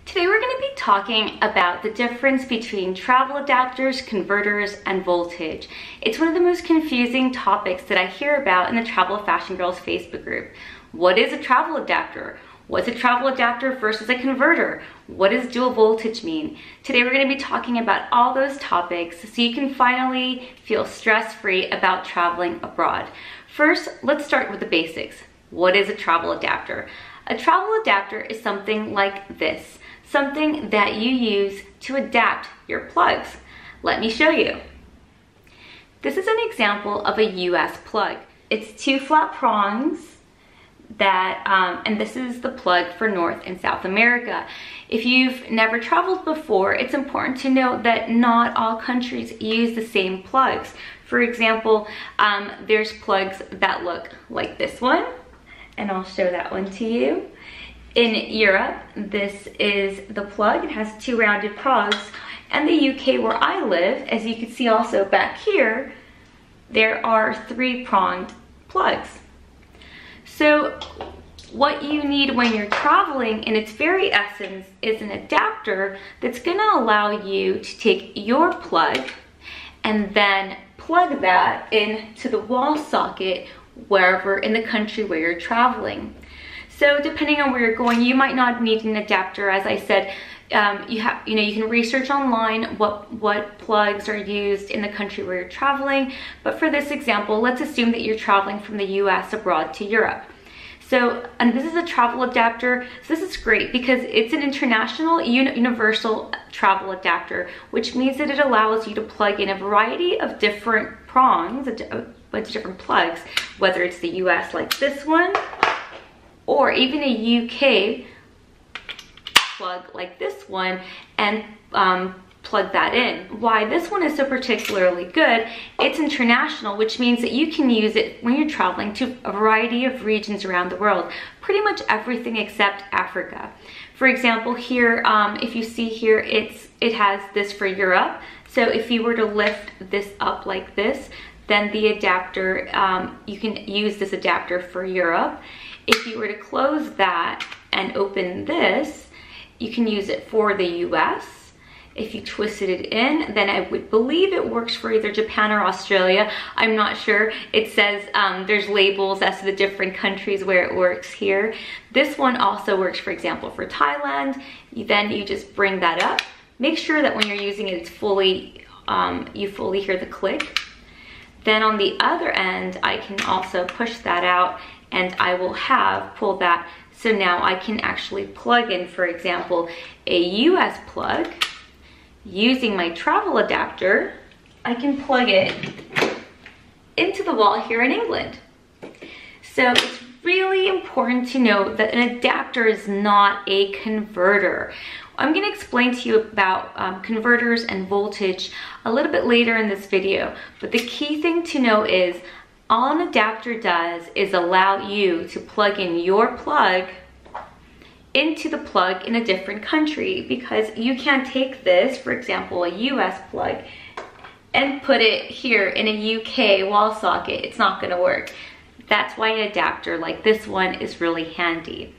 Today we're going to be talking about the difference between travel adapters, converters, and voltage. It's one of the most confusing topics that I hear about in the Travel Fashion Girls Facebook group. What is a travel adapter? What's a travel adapter versus a converter? What does dual voltage mean? Today we're going to be talking about all those topics so you can finally feel stress-free about traveling abroad. First, let's start with the basics. What is a travel adapter? A travel adapter is something like this. Something that you use to adapt your plugs. Let me show you. This is an example of a US plug. It's two flat prongs and this is the plug for North and South America. If you've never traveled before, it's important to note that not all countries use the same plugs. For example, there's plugs that look like this one, and I'll show that one to you. In Europe, this is the plug. It has two rounded prongs. And the UK where I live, as you can see also back here, there are three-pronged plugs. So what you need when you're traveling in its very essence is an adapter that's gonna allow you to take your plug and then plug that into the wall socket wherever in the country where you're traveling. So depending on where you're going, you might not need an adapter. As I said, you can research online what plugs are used in the country where you're traveling. But for this example, let's assume that you're traveling from the US abroad to Europe. So, and this is a travel adapter. So this is great because it's an international universal travel adapter, which means that it allows you to plug in a variety of different prongs, a bunch of different plugs, whether it's the US like this one, or even a UK plug like this one, and plug that in. Why this one is so particularly good, it's international, which means that you can use it when you're traveling to a variety of regions around the world, pretty much everything except Africa. For example, here, if you see here, it has this for Europe. So if you were to lift this up like this, then the adapter, you can use this adapter for Europe. If you were to close that and open this, you can use it for the US. If you twisted it in, then I would believe it works for either Japan or Australia. I'm not sure. It says there's labels as to the different countries where it works here. This one also works, for example, for Thailand. Then you just bring that up. Make sure that when you're using it, it's fully, you fully hear the click. Then on the other end, I can also push that out and I will have pulled that. So now I can actually plug in, for example, a US plug. Using my travel adapter, I can plug it into the wall here in England. So it's really important to note that an adapter is not a converter. I'm going to explain to you about converters and voltage a little bit later in this video, but the key thing to know is all an adapter does is allow you to plug in your plug into the plug in a different country, because you can't take this, for example, a US plug, and put it here in a UK wall socket. It's not going to work. That's why an adapter like this one is really handy.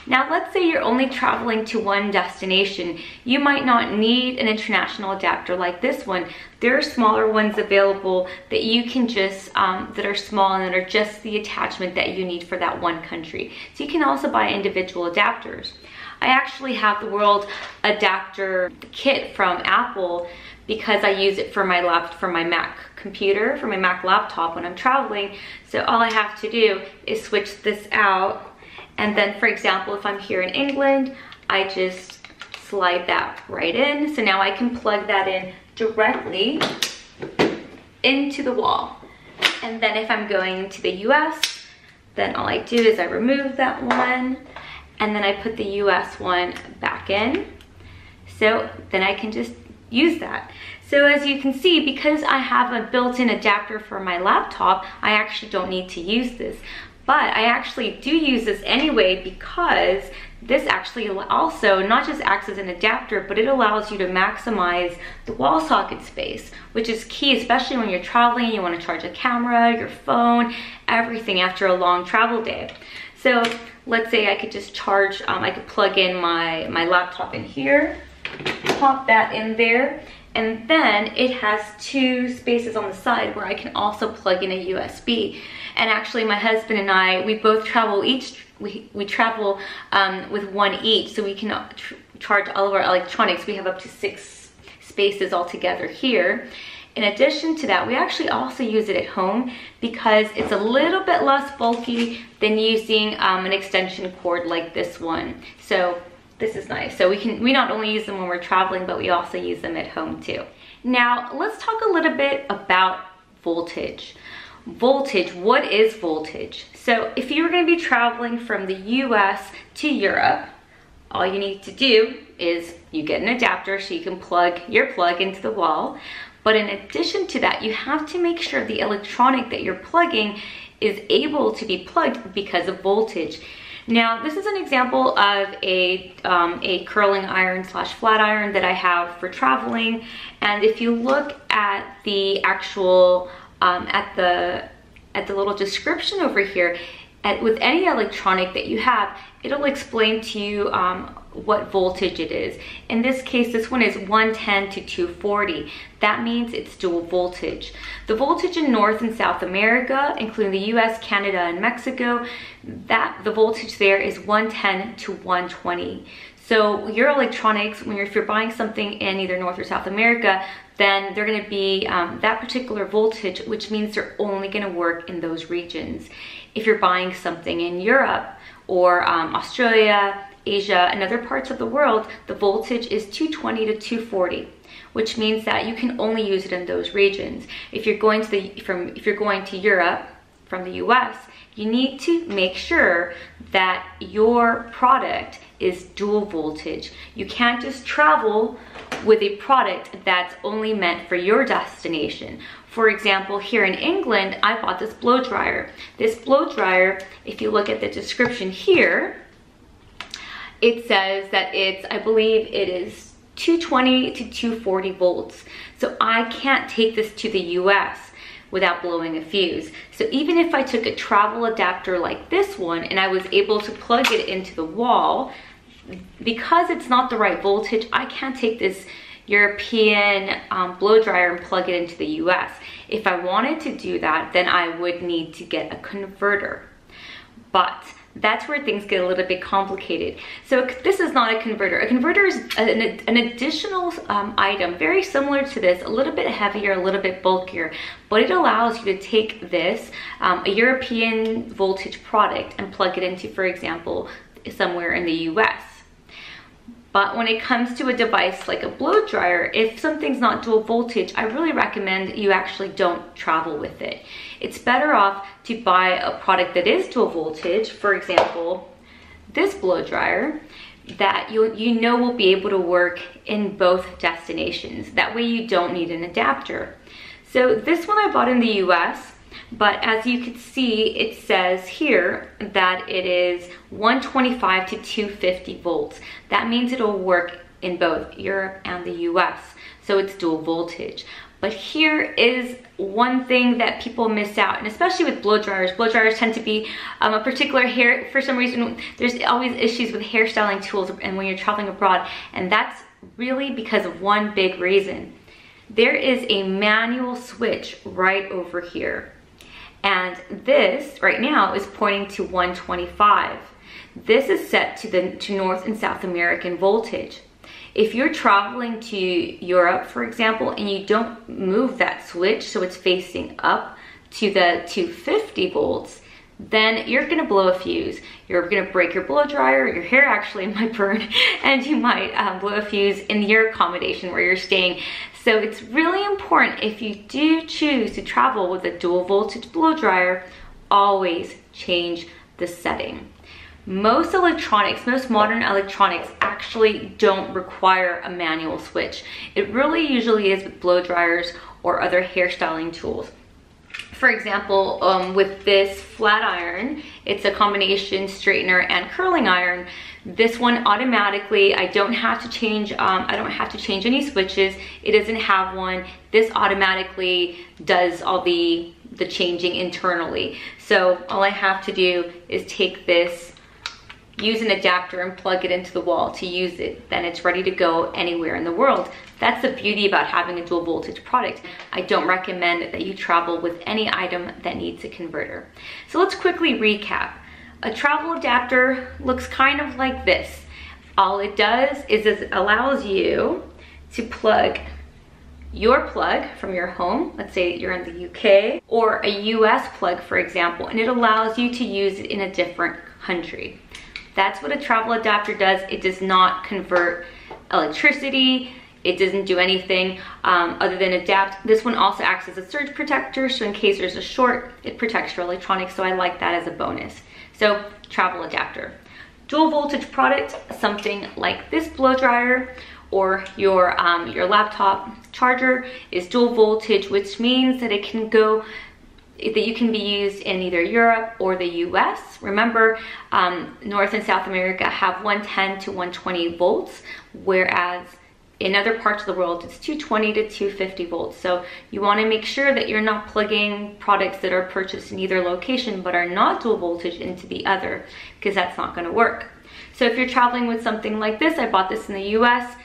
Now, let's say you're only traveling to one destination. You might not need an international adapter like this one. There are smaller ones available that you can just, that are small and that are just the attachment that you need for that one country. So you can also buy individual adapters. I actually have the World Adapter Kit from Apple because I use it for my Mac computer, for my Mac laptop when I'm traveling. So all I have to do is switch this out. And then, for example, if I'm here in England, I just slide that right in. So now I can plug that in directly into the wall. And then if I'm going to the US, then all I do is I remove that one and then I put the US one back in. So then I can just use that. So as you can see, because I have a built-in adapter for my laptop, I actually don't need to use this. But I actually do use this anyway because this actually also not just acts as an adapter, but it allows you to maximize the wall socket space, which is key, especially when you're traveling and you want to charge a camera, your phone, everything after a long travel day. So let's say I could just charge, I could plug in my laptop in here, pop that in there, and then it has 2 spaces on the side where I can also plug in a USB. And actually my husband and I, we both travel we travel with one each, so we can charge all of our electronics. We have up to 6 spaces altogether here. In addition to that, we actually also use it at home because it's a little bit less bulky than using an extension cord like this one. So this is nice. So we not only use them when we're traveling, but we also use them at home too. Now let's talk a little bit about voltage. Voltage, what is voltage? So if you were going to be traveling from the US to Europe, all you need to do is you get an adapter so you can plug your plug into the wall. But in addition to that, you have to make sure the electronic that you're plugging is able to be plugged because of voltage. Now, this is an example of a curling iron / flat iron that I have for traveling. And if you look at the actual, at the little description over here, with any electronic that you have, it'll explain to you what voltage it is. In this case, this one is 110 to 240. That means it's dual voltage. The voltage in North and South America, including the US, Canada, and Mexico, the voltage there is 110 to 120. So your electronics, if you're buying something in either North or South America, then they're going to be that particular voltage, which means they're only going to work in those regions. If you're buying something in Europe or Australia, Asia, and other parts of the world, the voltage is 220 to 240, which means that you can only use it in those regions. If you're going to Europe from the US, you need to make sure that your product is dual voltage. You can't just travel with a product that's only meant for your destination. For example, here in England, I bought this blow dryer. This blow dryer, if you look at the description here, it says that I believe it is 220 to 240 volts. So I can't take this to the US without blowing a fuse. So even if I took a travel adapter like this one and I was able to plug it into the wall, because it's not the right voltage, I can't take this European blow dryer and plug it into the US. If I wanted to do that, then I would need to get a converter. But that's where things get a little bit complicated. So this is not a converter. A converter is an additional item, very similar to this, a little bit heavier, a little bit bulkier, but it allows you to take this, a European voltage product, and plug it into, for example, somewhere in the US. But when it comes to a device like a blow dryer, if something's not dual voltage, I really recommend you actually don't travel with it. It's better off to buy a product that is dual voltage, for example, this blow dryer, that you know will be able to work in both destinations. That way you don't need an adapter. So this one I bought in the US, but as you can see, it says here that it is 125 to 250 volts. That means it'll work in both Europe and the US. So it's dual voltage. But here is one thing that people miss out, and especially with blow dryers. Blow dryers tend to be a particular hair, for some reason, there's always issues with hairstyling tools and when you're traveling abroad, and that's really because of one big reason. There is a manual switch right over here. And this right now is pointing to 125. This is set to North and South American voltage. If you're traveling to Europe, for example, and you don't move that switch so it's facing up to the 250 volts, then you're gonna blow a fuse. You're gonna break your blow dryer, your hair actually might burn, and you might blow a fuse in your accommodation where you're staying. So it's really important, if you do choose to travel with a dual voltage blow dryer, always change the setting. Most electronics, most modern electronics actually don't require a manual switch. It really usually is with blow dryers or other hairstyling tools. For example, with this flat iron, it's a combination straightener and curling iron. This one automatically, I don't have to change any switches. It doesn't have one. This automatically does all the changing internally. So all I have to do is take this use an adapter and plug it into the wall to use it, then it's ready to go anywhere in the world. That's the beauty about having a dual voltage product. I don't recommend that you travel with any item that needs a converter. So let's quickly recap. A travel adapter looks kind of like this. All it does is it allows you to plug your plug from your home, let's say you're in the UK, or a US plug, for example, and it allows you to use it in a different country. That's what a travel adapter does. It does not convert electricity. It doesn't do anything other than adapt. This one also acts as a surge protector, so in case there's a short, it protects your electronics, so I like that as a bonus. So, travel adapter. Dual voltage product, something like this blow dryer or your laptop charger is dual voltage, which means that it can go, that you can be used in either Europe or the US. Remember, North and South America have 110 to 120 volts, whereas in other parts of the world, it's 220 to 250 volts. So you want to make sure that you're not plugging products that are purchased in either location but are not dual voltage into the other, because that's not going to work. So if you're traveling with something like this, I bought this in the US.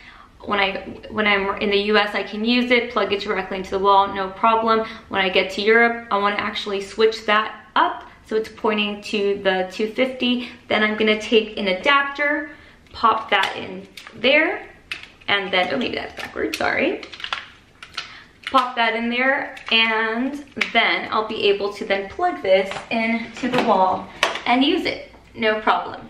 When I'm in the US, I can use it, plug it directly into the wall, no problem. When I get to Europe, I want to actually switch that up so it's pointing to the 250. Then I'm going to take an adapter, pop that in there, and then, oh, maybe that's backwards, sorry. Pop that in there, and then I'll be able to then plug this into the wall and use it, no problem.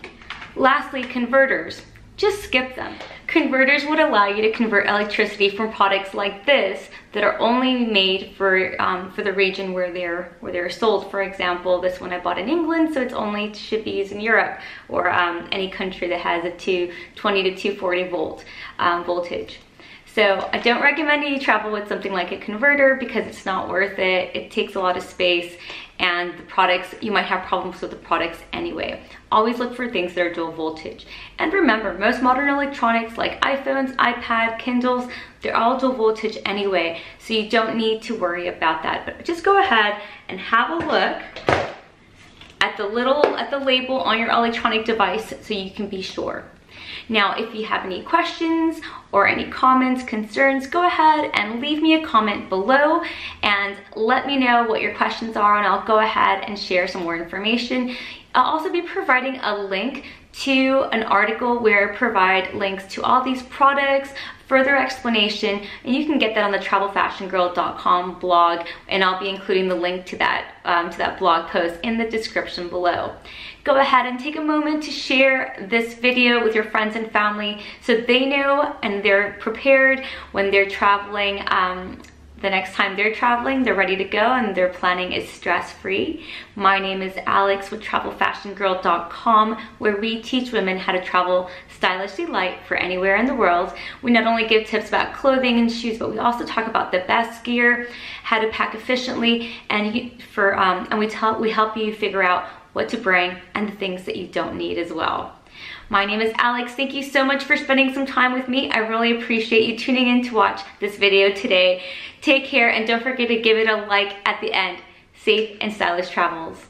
Lastly, converters. Just skip them. Converters would allow you to convert electricity from products like this that are only made for the region where they're sold. For example, this one I bought in England, so it's only should be used in Europe or any country that has a 220 to 240 volt voltage. So I don't recommend you travel with something like a converter because it's not worth it. It takes a lot of space, and the products, you might have problems with the products anyway. Always look for things that are dual voltage. And remember, most modern electronics like iPhones, iPad, Kindles, they're all dual voltage anyway, so you don't need to worry about that. But just go ahead and have a look at the label on your electronic device so you can be sure. Now, if you have any questions or any comments, concerns, go ahead and leave me a comment below and let me know what your questions are, and I'll go ahead and share some more information. I'll also be providing a link to an article where I provide links to all these products, further explanation, and you can get that on the travelfashiongirl.com blog, and I'll be including the link to that blog post in the description below. Go ahead and take a moment to share this video with your friends and family so they know and they're prepared when they're traveling. The next time they're traveling, they're ready to go and their planning is stress-free. My name is Alex with travelfashiongirl.com, where we teach women how to travel stylishly light for anywhere in the world. We not only give tips about clothing and shoes, but we also talk about the best gear, how to pack efficiently, and we help you figure out what to bring and the things that you don't need as well. My name is Alex. Thank you so much for spending some time with me. I really appreciate you tuning in to watch this video today. Take care, and don't forget to give it a like at the end. Safe and stylish travels.